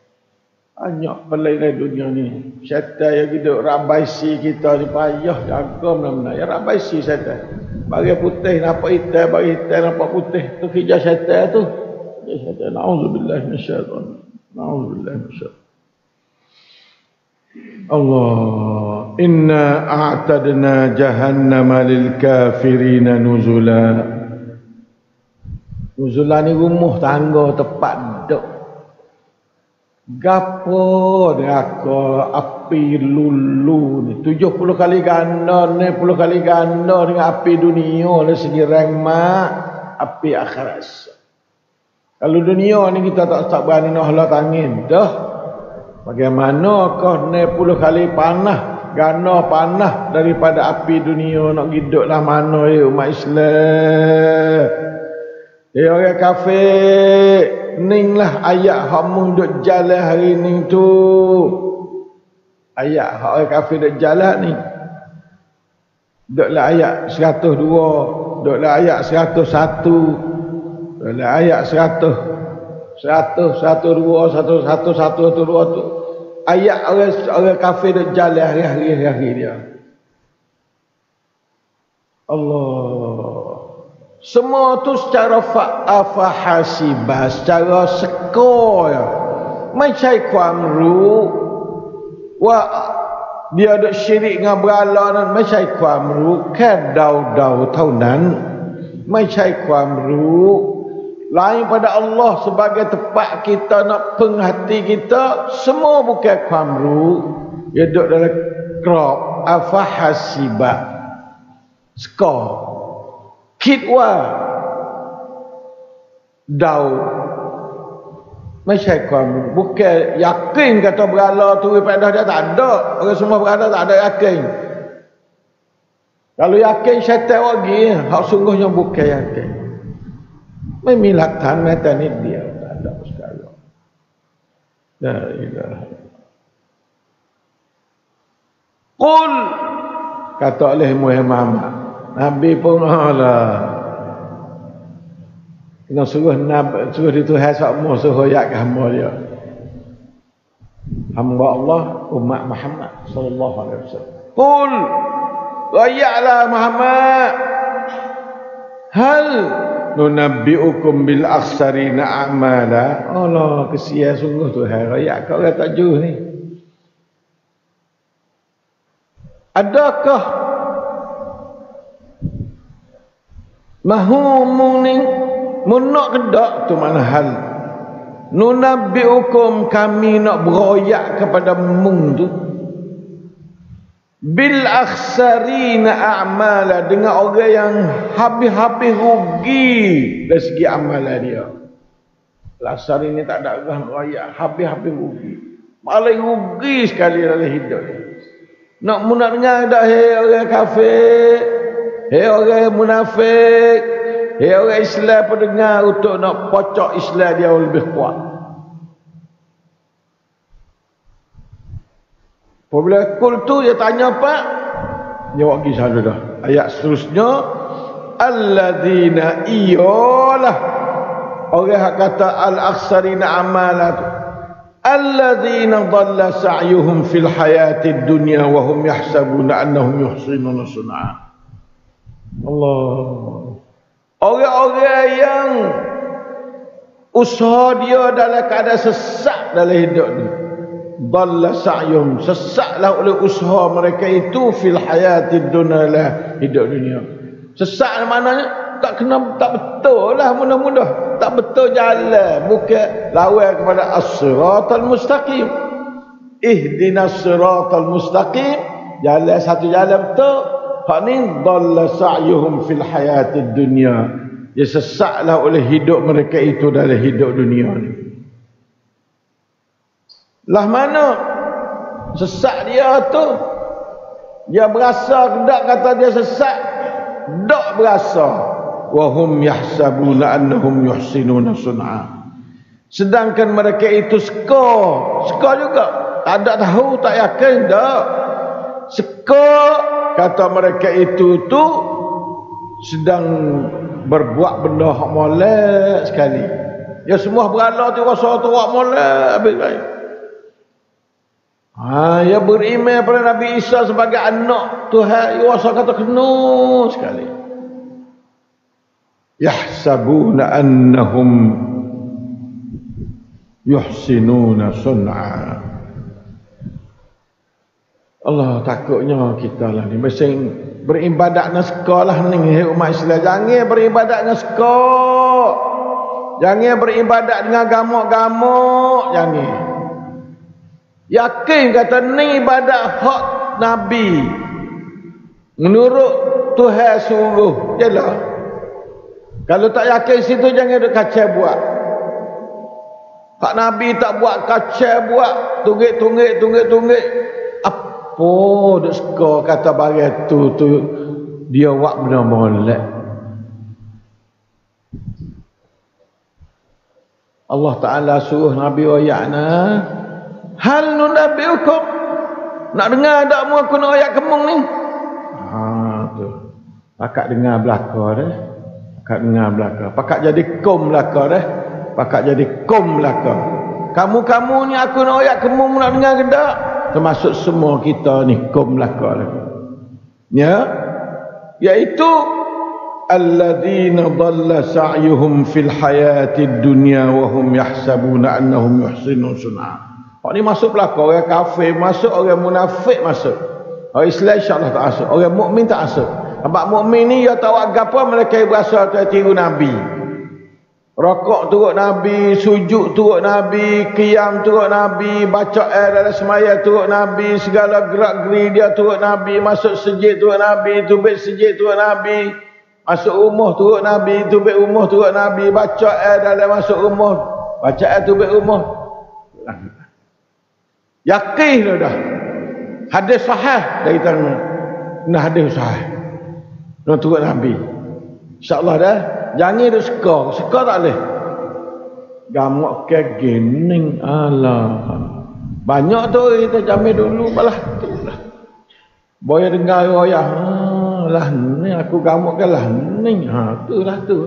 Banyak pelai dunia ni. Syaitan yang hidup rabaisi kita ni payah jaga benar-benar. Ya rabaisi syaitan. Bagi putih nampak hitam, bagi hitam nampak putih. Tu kerja syaitan tu. Na'udzubillah minasyaitan. Na'udzubillah minasyaitan. Allah, inna a'tadna jahannama lil kafirina nuzula. Nuzula ni rumah tangga tempat duduk. Gapo neraka api lulu ni 70 kali ganda, 60 kali ganda dengan api dunia dari segi rang mak, api akhirat. Kalau dunia ni kita tak berani nak halau tangin dah. Bagaimanakah 60 kali panah, gana panah daripada api dunia nak hiduplah mana ya umat Islam. Orang kafir, ninglah ayat hak mung duk jalan hari ni tu. Ayat hak orang kafir duk jalan ni. Duklah ayat 102, duklah ayat 101, duklah ayat 100. 100, 102, 101, 102 tu. Ayat orang kafir duk jalan hari-hari dia. Allah. Semua tu secara fa'afahasibah, secara seko ya. Macam kuamru. Wah, dia duk syirik dengan berhala dan macam kuamru. Kadau-dau tahunan. Macam kuamru. Lain pada Allah sebagai tempat kita nak penghati kita, semua bukan kuamru. Dia duduk dalam krop afahasibah skor kitwa dau macam kuamru. Bukan yakin kata berhala tu pada dia tak ada. Orang semua berhala tak ada yakin. Kalau yakin syaitan lagi, hak sungguhnya bukan yakin. Memilakkan mata ni dia tak ada sekali. La ilaha. Qul kata oleh Muhammad, Nabi pun Allah. Kena suruh Nabi, suruh di Tuhan semua suruh ayat hamba dia. Hamba Allah umat Muhammad sallallahu alaihi wasallam. Qul ayatlah Muhammad. Hal nunabbi'ukum bil akhsarina a'mala. Allah kesian sungguh tu ayat kau kata tajuh ni. Adakah mahumung ni munak kedak tu mana hal nunabbi'ukum kami nak beroyak kepada mung tu bil akhsarina a'mala dengan orang yang habis-habis rugi dari segi amalan dia. Akhsar ini tak ada raya, habis-habis rugi. Paling rugi sekali dalam hidup dia. Nak dengar dah orang kafir, orang munafik, orang Islam pendengar untuk nak pocok Islam dia lebih kuat. Apabila kul tu dia tanya apa? Jawab kisah dulu dah. Ayat seterusnya alladzina iyalah orang yang kata al-akhsarina amala tu alladzina dhalla sa'yuhum fil hayatid dunya wa hum yahsabuna annahum yuhsinuna sun'a. Allah. Orang-orang yang usaha dia dalam keadaan sesak dalam hidup ni. Dhalla sa'yuhum, sesaklah oleh usaha mereka itu fil hayatid dunya, hidup dunia. Sesak maknanya tak betul lah, mudah-mudah tak betul jalan, bukan lawan kepada as-siratal mustaqim. Ihdinas siratal mustaqim, jalan satu jalan betul. Hak ni dhalla sa'yuhum fil hayatid dunya, dia sesaklah oleh hidup mereka itu dalam hidup dunia ni. Lah mana sesak dia tu, dia berasa tak kata dia sesak, tak berasa. Wa hum yahsabuna annahum yuhsinuna sun'a, sedangkan mereka itu seka juga, tak ada tahu, tak yakin dah. Seka kata mereka itu tu sedang berbuat benda hak molek sekali. Ya semua berhala tu rasa tu hak molek habis baik. Ya beriman pada Nabi Isa sebagai anak Tuhan, ia rasa kata kena sekali. Yahsabuna annahum yuhsinuna sun'a, Allah takutnya kita lah ni mesti beribadat dengan sekolah ni umat Islam. Jangan beribadat dengan sekolah. Jangan beribadat dengan gamuk-gamuk. Jangan. Yakin kata ni ibadat hak Nabi. Menurut Tuhan suruh. Jelah. Kalau tak yakin situ jangan duk kacau buat. Hak Nabi tak buat kacau buat. Tunggik. Apa duk suka kata barang tu dia buat benda molek. Allah Ta'ala suruh Nabi ayatna hal nunabiukum nak dengar tak mu aku nak ayat kemung ni tu pakak dengar belakang dah pakak dengar belakang pakak jadi kom belakang dah pakak jadi kom belakang kamu ni aku nak ayat kemung nak dengar ke tak termasuk semua kita ni kom belakang lagi ya iaitu alladzina dhalla sa'yuhum fil hayatid dunya wa hum yahsabuna annahum yuhsinun sun'a. Hak ni masuk belaka orang kafir masuk, orang munafik masuk. Orang Islam insya-Allah tak masuk, orang mukmin tak masuk. Sebab mukmin ni dia tahu agama mereka berasa tiru Nabi. Rokok turut Nabi, sujud turut Nabi, qiyam turut Nabi, baca dalam semaya turut Nabi, segala gerak-geri dia turut Nabi, masuk sejid turut Nabi, tubik sejid turut Nabi. Masuk rumah turut Nabi, tubik rumah turut Nabi, baca dalam masuk rumah, baca tubik rumah. Yakin dah. Hadis sahih dari tangan. Nah hadis sahih. Nak turut Nabi. Insya-Allah dah. Jangan duk suka tak boleh. Gamuk ke gening Allah. Banyak tu kita jamin dulu balah tu lah. Boya dengar royah. Lah ni aku gamuk ke lah ni. Tu lah tu.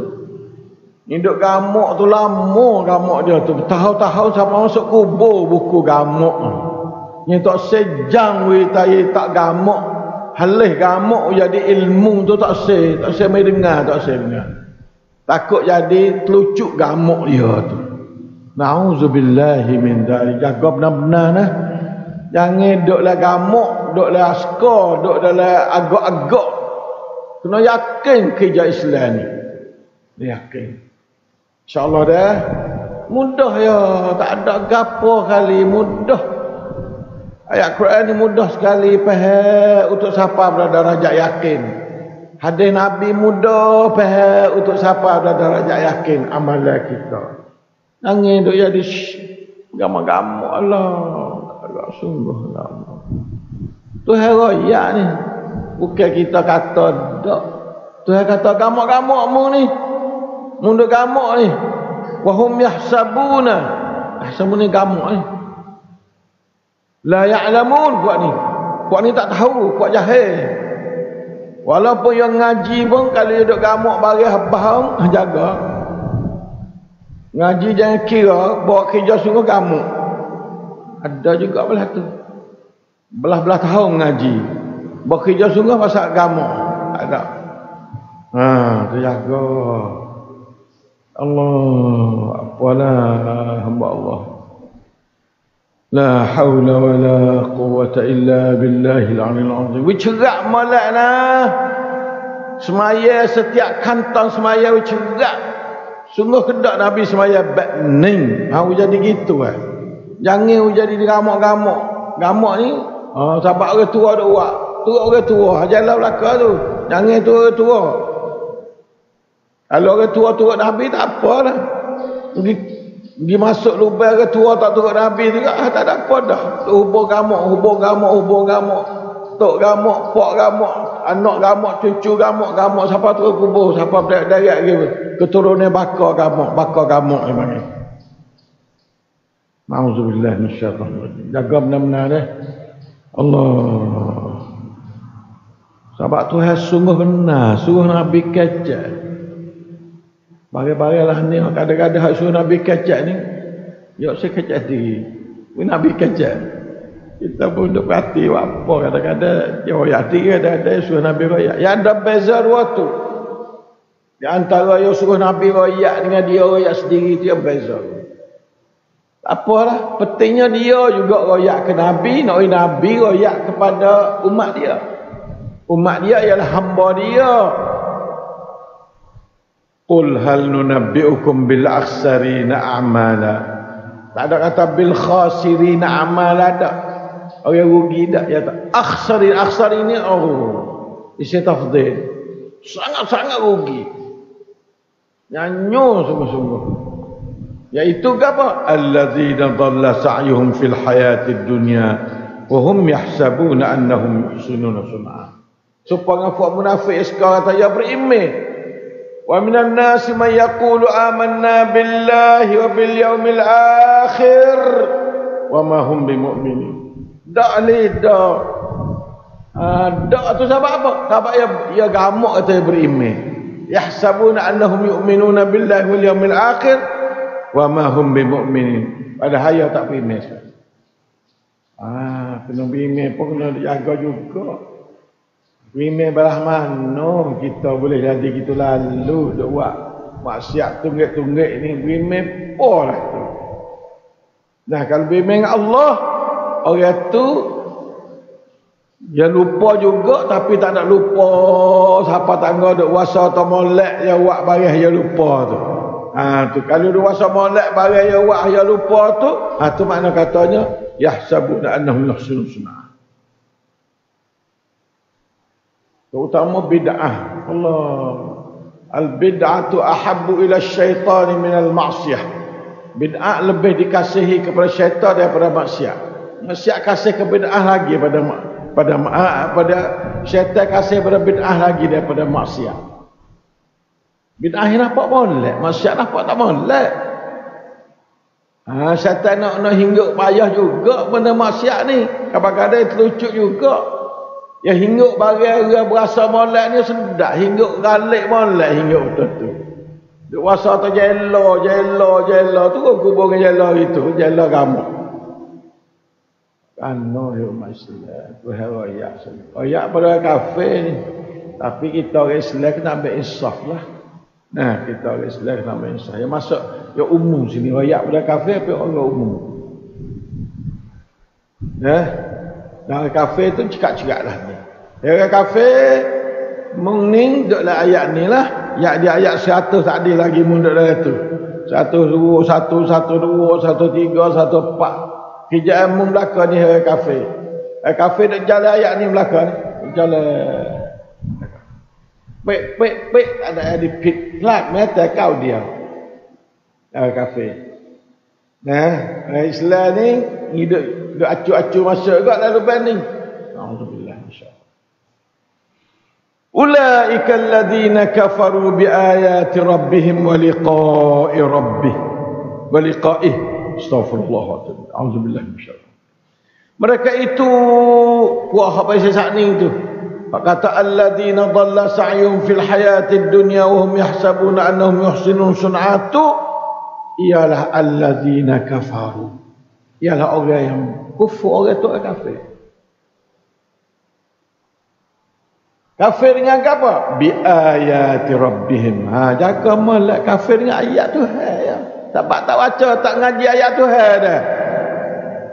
Ni duk gamuk tu lama gamuk dia tu. Tahun-tahun sampai masuk kubur buku gamuk. Ni tak sejang witai tak gamuk. Halih gamuk jadi ilmu tu tak mai dengar, tak dengar. Takut jadi telucuk gamuk dia tu. Nauzubillahi min dzalik. Jaga benar-benar nah. Jangan duklah gamuk, duklah askar, duklah agak-agak. Kena yakin kerja Islam ni. Yakin. InsyaAllah dah. Mudah ya. Tak ada gapo kali. Mudah. Ayat Quran ni mudah sekali faham untuk siapa berada darajat yakin. Hadis Nabi mudah faham untuk siapa berada darajat yakin amalan kita. Jangan duk jadi gamuk-gamuk Allah. Allah sungguh lama. Tuhan royak ni. Bukan kita kata dak. Tuhan kata gamuk-gamukmu ni. Mundur gamuk ni. Wa hum yahsabuna. Ahsabuna gamuk ni. La ya'lamun buat ni tak tahu, buat jahil. Walaupun yang ngaji pun kalau dia duk gamuk bagi habang jaga. Ngaji jangan kira bawa kerja sungguh gamuk. Ada juga belah tu. Belah-belah tahun ngaji. Bawa kerja sungguh pasal gamuk. Ada. Tu jaga. Allah apalah hamba Allah. La haula wa la quwwata illa billahil aliyil azim. Wicerak malakna. Semaya setiap kantong semaya wicerak. Sungguh kedak Nabi semaya batning. Jadi gitu kan. Jangan jadi gamuk-gamuk. Gamuk ni sebab orang tua dak buat. Turut orang tua jalan belaka tu. Jangan tu orang tua. Kalau orang tua turut Nabi tak apalah. Dia masuk lubang ke tua tak turut Nabi tu tak ada apa dah. Hubung gamuk. Tok gamuk, pak gamuk, anak gamuk, cucu gamuk, siapa turut kubur, siapa darat gitu. Keturunan bakar gamuk memang. Ma'udzubillah minasyaitanir rajim. Jaga benar-benar dah. Allah. Sebab Tuhan sungguh benar, suruh Nabi kecek. Bagi-bagilah ni kadang-kadang hak suruh Nabi kecek ni. Ya saya kecek diri. Nabi kecek. Kita pun duk perhati apa kadang-kadang dia royak diri ada suruh Nabi royak. Yang ada beza dua tu. Di antara yang suruh Nabi royak dengan dia royak sendiri tu yang beza. Apalah, pentingnya dia juga royak ke Nabi, nak Nabi royak kepada umat dia. Umat dia ialah hamba dia. Qul hal nunabbi'ukum bil akhsarina a'mala. Tak ada kata bil khasirina a'mala tak. Orang rugi tak, ya tak. Akhsar ini isi tafdhil. Sangat-sangat rugi. Nyanyo sungguh-sungguh. Yaitu apa? Alladzina dhalla sa'yuhum fil hayatid dunya wa hum yahsabuna annahum yuhsinuna sun'a. Supaya fuak munafik sekarang kata ya beriman. Wa minan nasi man yaqulu amanna billahi wa bil yaumil akhir wa ma hum bimu'minin. Dak lidah. Dak tu sebab apa? Sebab ya gamak kata beriman. Yahsabuna annahum yu'minuna billahi wal yaumil akhir wa ma hum bimu'minin. Padahal dia tak beriman. Kena beriman pun kena jaga juga. Beriman belah mana kita boleh jadi kita lalu duk buat maksiat tunggik-tunggik ni, beriman apalah tu. Nah, kalau beriman dengan Allah, orang tu dia lupa juga tapi tak nak lupa siapa tangga duk wasa atau molek dia buat barang dia lupa tu. Tu kalau dia wasa molek barang dia buat dia lupa tu, tu makna katanya yahsabuna annahum yuhsinuna sun'a. Terutama bid'ah. Allah. Al-bid'atu ahabbu ila syaitani minal ma'siyah. Bid'ah lebih dikasihi kepada syaitan daripada maksiat. Maksiat kasih ke bid'ah lagi pada syaitan kasih pada bid'ah lagi daripada maksiat. Bid'ah nampak molek, maksiat nampak tak molek. Syaitan nak hingguk payah juga benda maksiat ni. Kadang-kadang terlucut juga. Ya hingguk barang orang berasa molek ni sedap, hingguk galik molek, hingguk betul-betul. Duk wasa tu jelo tu kubur dengan jelo itu, jelo kamu. Kano yo masalah, tu royak. Royak pada kafe ni. Tapi kita orang Islam kena ambil insaf lah. Nah, kita orang Islam kena ambil insaf. Yang masuk ya umum sini royak pada kafe apa orang umum. Dalam kafe tu cekak-cekak lah ni. Dalam kafe mungning duduklah ayat ni lah. Ayat 100 tak ada lagi munduk dalam tu. 102, 1, 102, 103, 14. Hijab mung belakang ni dalam kafe. Kafe duk jalan ayat ni belakang ni. Jalan. Pek ada di pit lat mata kau dia. Dalam kafe. Islam ni hidup acu-acu masuk juga lalu banding. Alhamdulillah insyaallah. Ulaika alladhina kafaru biayati rabbihim wa liqa'i rabbih wa liqa'ih. Astaghfirullah. Alhamdulillah insyaallah. Mereka itu puak apa saat ni tu. Pak kata alladhina dhalla sa'yuhum fil hayatid dunya wa hum yahsabuna annahum yuhsinun sun'atu ialah alladhina kafaru. Ialah orang yang kufur, orang tu kafir. Kafir dengan apa? Bi ayati rabbihim. Jaga molek kafir dengan ayat Tuhan ya. Tak baca, tak ngaji ayat Tuhan dah.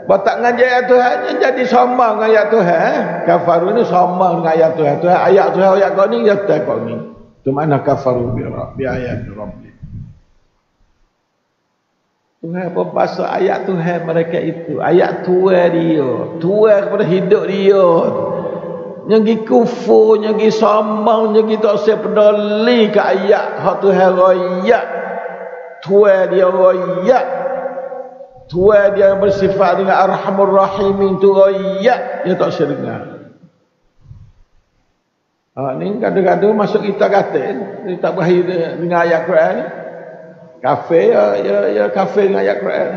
Buat tak ngaji ayat Tuhan jadi sombong dengan ayat Tuhan. Kafaru ni sombong dengan ayat Tuhan. Ayat Tuhan ayat kau ni ya tak kau ni. Tu mana kafaru bi ayati rabbihim. Tuhan apa bahasa ayat Tuhan mereka itu. Ayat Tuhan dia. Tuhan kepada hidup dia. Nyagi kufur, nyagi sombong, nyagi tak usah peduli ke ayat. Hak Tuhan royak. Tuhan dia royak. Tuhan dia bersifat dengan Arhamur Rahimin tu royak. Dia tak usah dengar. Ni kadang-kadang masuk kita kata. Dia tak berhari dengan ayat Quran ni. Kafir ya kafir dengan ayat Quran.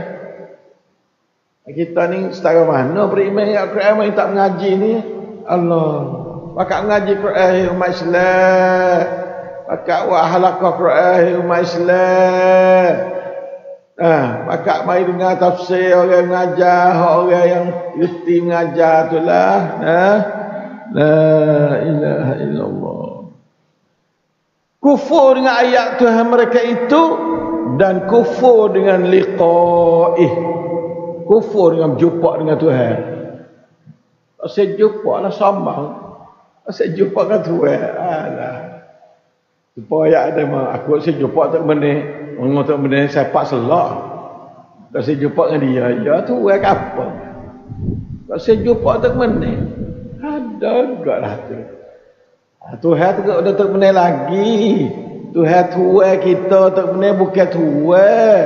Kita ni setara mana beriman ayat Quran yang tak mengaji ni. Allah. Pakak mengaji Quran umat Islam. Pakak buat halaqah Quran umat Islam. Pakak mai dengar tafsir orang mengajar, orang yang reti mengajar itulah. La ilaha illallah. Kufur dengan ayat Tuhan mereka itu dan kufur dengan liqa'ih. kufur dengan berjumpa dengan Tuhan. Saya jumpa lah sambang. Saya jumpa dengan Tuhan. Alah. Supaya ada aku saya jumpa tak benih. Orang tak benih saya pak selak. Kalau saya jumpa dengan dia, ya Tuhan apa? Kalau saya jumpa tak benih. Ada enggak lah tu. Tuhan tu udah tak benih lagi. Tuhan Tuhan kita tak benih bukan Tuhan.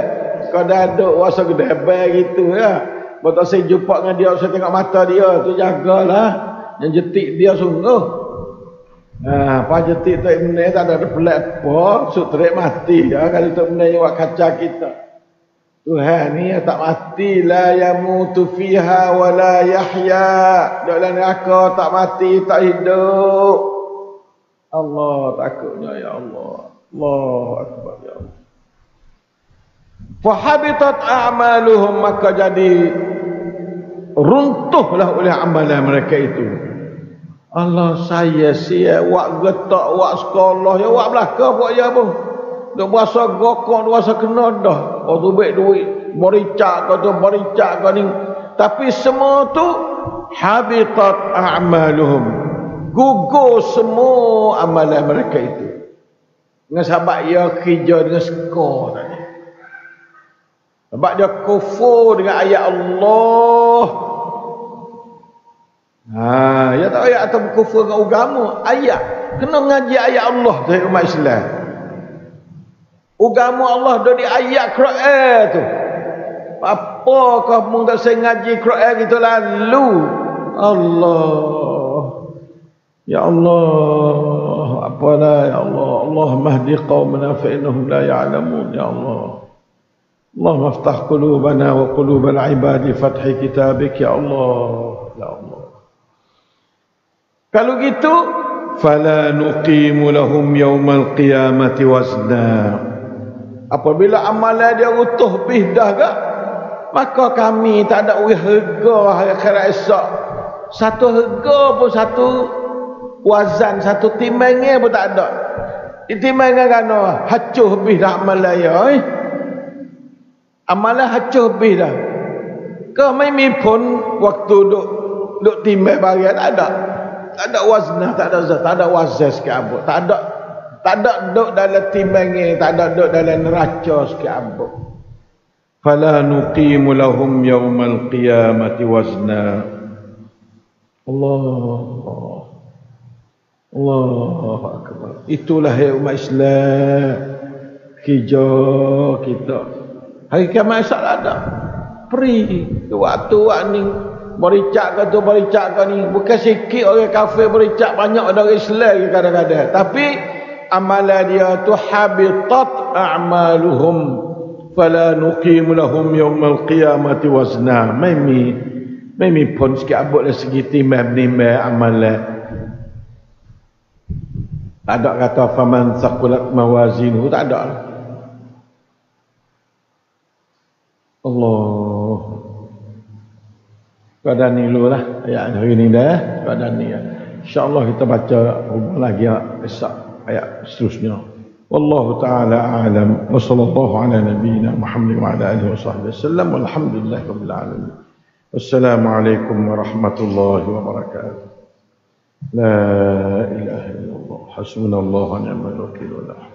Kalau dah ada wasa gedebel gitu ya. Betul saya jumpa dengan dia, saya tengok mata dia, tu jagalah. Yang jetik dia sungguh. Apa jetik tak benih tak ada pelat apa, sutrik mati ya kalau tak benih yang buat kaca kita. Tuhan ni tak mati, la yamutu fiha wa la yahya. Dalam neraka tak mati, tak hidup. Allah takutnya ya Allah. Allahu akbar ya Allah. Fahabitat a'maluhum, maka jadi runtuhlah oleh amalan mereka itu. Allah saya sia wak getak wak sekolah ya wak belaka buat ya pun. Dok puasa gokok, puasa kena dah. Oh tu baik duit, bericak kau ni. Tapi semua tu habitat a'maluhum. Gugur semua amalan mereka itu. Dengan sebab ia kerja dengan skor tadi. Sebab dia kufur dengan ayat Allah. Ya tak ayat atau kufur dengan agama. Ayat. Kena ngaji ayat Allah dari umat Islam. Agama Allah dah di ayat Quran tu. Apakah mung tak saya ngaji Quran gitu lalu. Allah. Ya Allah. Apalah ya Allah. Allah mahdi qawmana fa'innahum la ya'lamun. Ya Allah. اللهم افتح قلوبنا وقلوب العباد فتح كتابك ya Allah. Ya Allah. Kalau gitu fala nuqimu lahum yaumal qiyamati wazna. Apabila amalan dia utuh bih dah gak, maka kami tak ada harga hari akhirat esok. Satu harga pun satu wazan, satu timbangan pun tak ada. Ditimbangkan kerana hacuh bih dah amalan ya. Amalan hacuh bih dah. Kau main pun waktu duk timbang barang tak ada. Tak ada waznah, tak ada zat, tak ada wazan sikit abuk. Tak ada duk dalam timbangan, tak ada duk dalam neraca sikit abuk. Fala nuqimu lahum yaumal qiyamati wazna. Allahu akbar. Itulah umat Islam. Kerja kita. Hari kiamat esok ada. Peri. Waktu ni bericak ke tu bericak ke ni. Bukan sikit orang kafir bericak, banyak orang Islam kadang-kadang. Tapi amalan dia tu habitat a'maluhum. Fala nuqim lahum yawmal qiyamati wazna. Memi pun sikit abut dari segi timbang-nimbang amalan. Tak ada kata faman saqulat mawazinuhu, tak ada. Allah. Keadaan ni dulu lah ayat hari ni dah. Keadaan ni ya. InsyaAllah kita baca lagi esok ayat seterusnya. Wallahu ta'ala a'lam. Wa sallallahu ala nabiyyina Muhammad wa ala alihi wa sahbihi wasallam. Walhamdulillahi rabbil alamin. Wassalamualaikum warahmatullahi wabarakatuh. La ilaha illallah. Hasbunallahu wa ni'mal wakeel.